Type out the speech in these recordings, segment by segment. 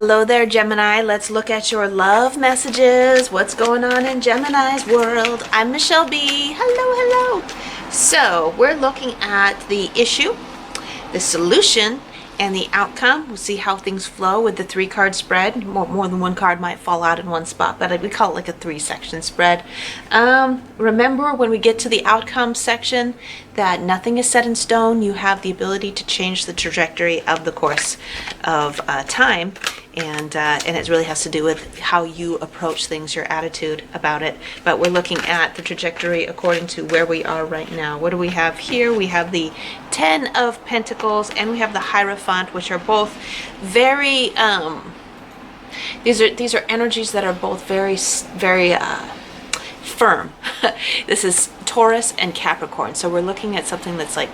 Hello there, Gemini. Let's look at your love messages. What's going on in Gemini's world? I'm Michele B. Hello, hello. So we're looking at the issue, the solution, and the outcome. We'll see how things flow with the 3-card spread. More than one card might fall out in one spot, but we call it like a 3-section spread. Remember, when we get to the outcome section, that nothing is set in stone. You have the ability to change the trajectory of the course of time, and it really has to do with how you approach things, your attitude about it. But we're looking at the trajectory according to where we are right now. What do we have here? We have the 10 of Pentacles and we have the Hierophant, which are both very these are energies that are both very firm. This is Taurus and Capricorn. So we're looking at something that's like,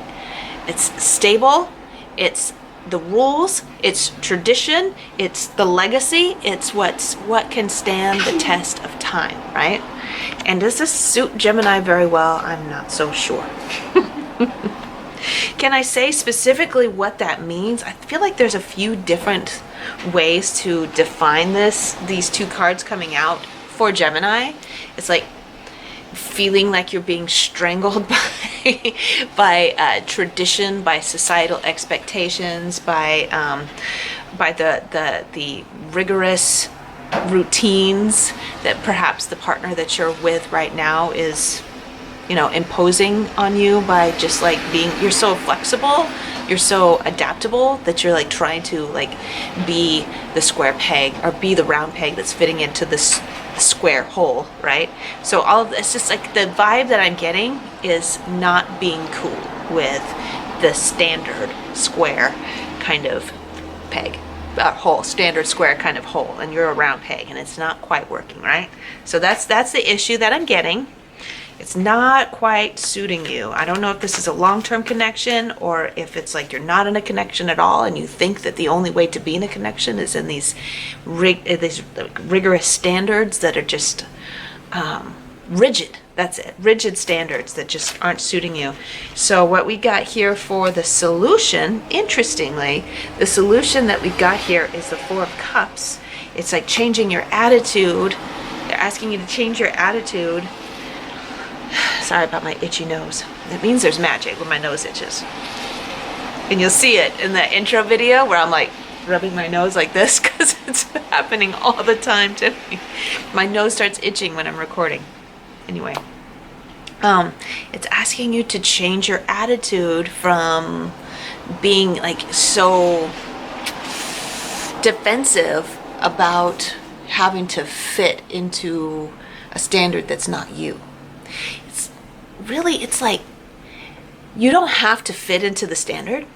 it's stable, it's the rules, it's tradition, it's the legacy, it's what can stand the test of time, right? And does this suit Gemini very well? I'm not so sure. Can I say specifically what that means? I feel like there's a few different ways to define these 2 cards coming out for Gemini. It's like feeling like you're being strangled by tradition, by societal expectations, by the rigorous routines that perhaps the partner that you're with right now is, imposing on you, by just like you're so flexible, you're so adaptable that you're like trying to like be the square peg or be the round peg that's fitting into this square hole, right? So all of this, just like the vibe that I'm getting is not being cool with the standard square kind of peg, hole, standard square kind of hole, and you're a round peg and it's not quite working, right? So that's the issue that I'm getting. It's not quite suiting you. I don't know if this is a long-term connection or if it's like you're not in a connection at all and you think that the only way to be in a connection is in these rigorous standards that are just rigid. That's it. Rigid standards that just aren't suiting you. So what we got here for the solution, interestingly, the solution that we got here is the 4 of Cups. It's like changing your attitude. They're asking you to change your attitude. Sorry about my itchy nose. That means there's magic when my nose itches. And you'll see it in the intro video where I'm like rubbing my nose like this because it's happening all the time to me. My nose starts itching when I'm recording. Anyway, it's asking you to change your attitude from being like so defensive about having to fit into a standard that's not you. It's like you don't have to fit into the standard.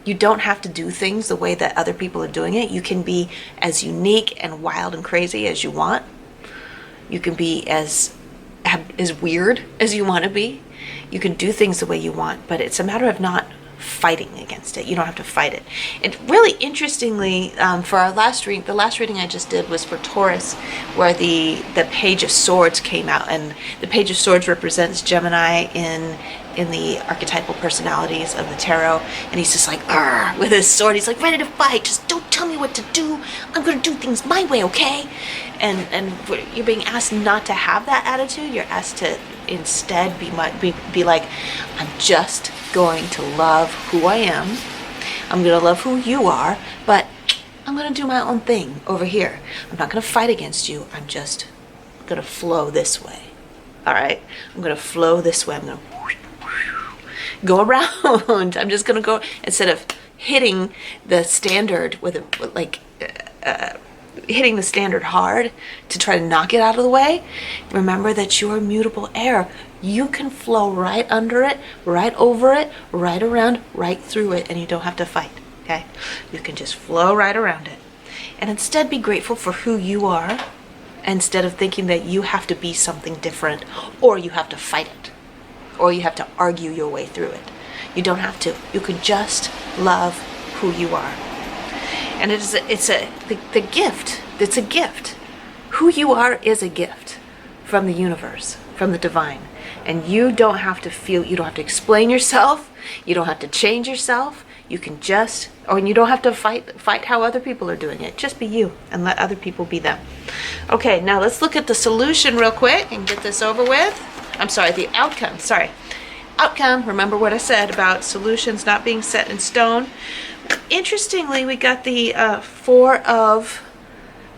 You don't have to do things the way that other people are doing it. You can be as unique and wild and crazy as you want. You can be as weird as you want to be. You can do things the way you want, but it's a matter of not fighting against it. You don't have to fight it. And really interestingly, for our last reading, the last reading I just did was for Taurus, where the Page of Swords came out, and the Page of Swords represents Gemini in the archetypal personalities of the tarot, and he's just like with his sword. He's like ready to fight. Just don't tell me what to do. I'm gonna do things my way, okay? And you're being asked not to have that attitude. You're asked to instead be like, I'm just going to love who I am. I'm going to love who you are, but I'm going to do my own thing over here. I'm not going to fight against you. I'm just going to flow this way. All right? I'm going to flow this way. I'm going to go around. I'm just going to go, instead of hitting the standard hitting the standard hard to try to knock it out of the way. Remember that you're mutable air. You can flow right under it, right over it, right around, right through it, and you don't have to fight, okay? You can just flow right around it. And instead be grateful for who you are, instead of thinking that you have to be something different, or you have to fight it, or you have to argue your way through it. You don't have to. You can just love who you are. And the gift. It's a gift. Who you are is a gift from the universe, from the divine. And you don't have to explain yourself. You don't have to change yourself. You can just, or you don't have to fight how other people are doing it. Just be you and let other people be them. Okay, now let's look at the solution real quick and get this over with. I'm sorry, the outcome. Sorry. Outcome, remember what I said about solutions not being set in stone. Interestingly, we got the Four of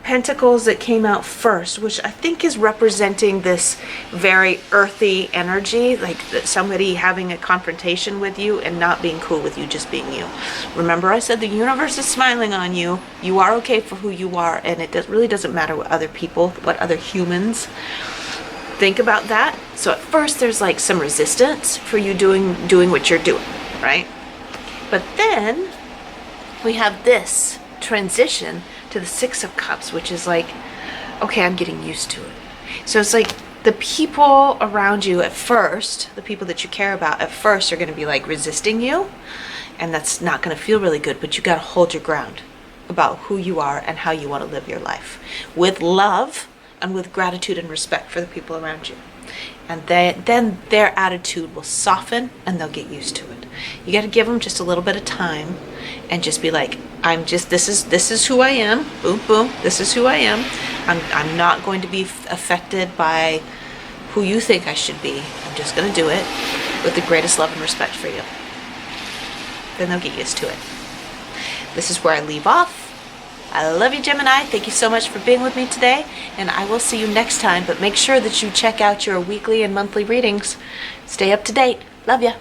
Pentacles that came out first, which I think is representing this very earthy energy, like somebody having a confrontation with you and not being cool with you, just being you. Remember I said the universe is smiling on you. You are okay for who you are, and it really doesn't matter what other people, what other humans think about that. So at first there's like some resistance for you doing what you're doing, right? But then we have this transition to the Six of Cups, which is like, okay, I'm getting used to it. So it's like the people around you at first, the people that you care about at first are going to be like resisting you, and that's not going to feel really good, but you got to hold your ground about who you are and how you want to live your life with love and with gratitude and respect for the people around you. And then their attitude will soften and they'll get used to it. You got to give them just a little bit of time and just be like, this is who I am. Boom, boom. This is who I am. I'm not going to be affected by who you think I should be. I'm just going to do it with the greatest love and respect for you. Then they'll get used to it. This is where I leave off. I love you, Gemini. Thank you so much for being with me today, and I will see you next time. But make sure that you check out your weekly and monthly readings. Stay up to date. Love ya.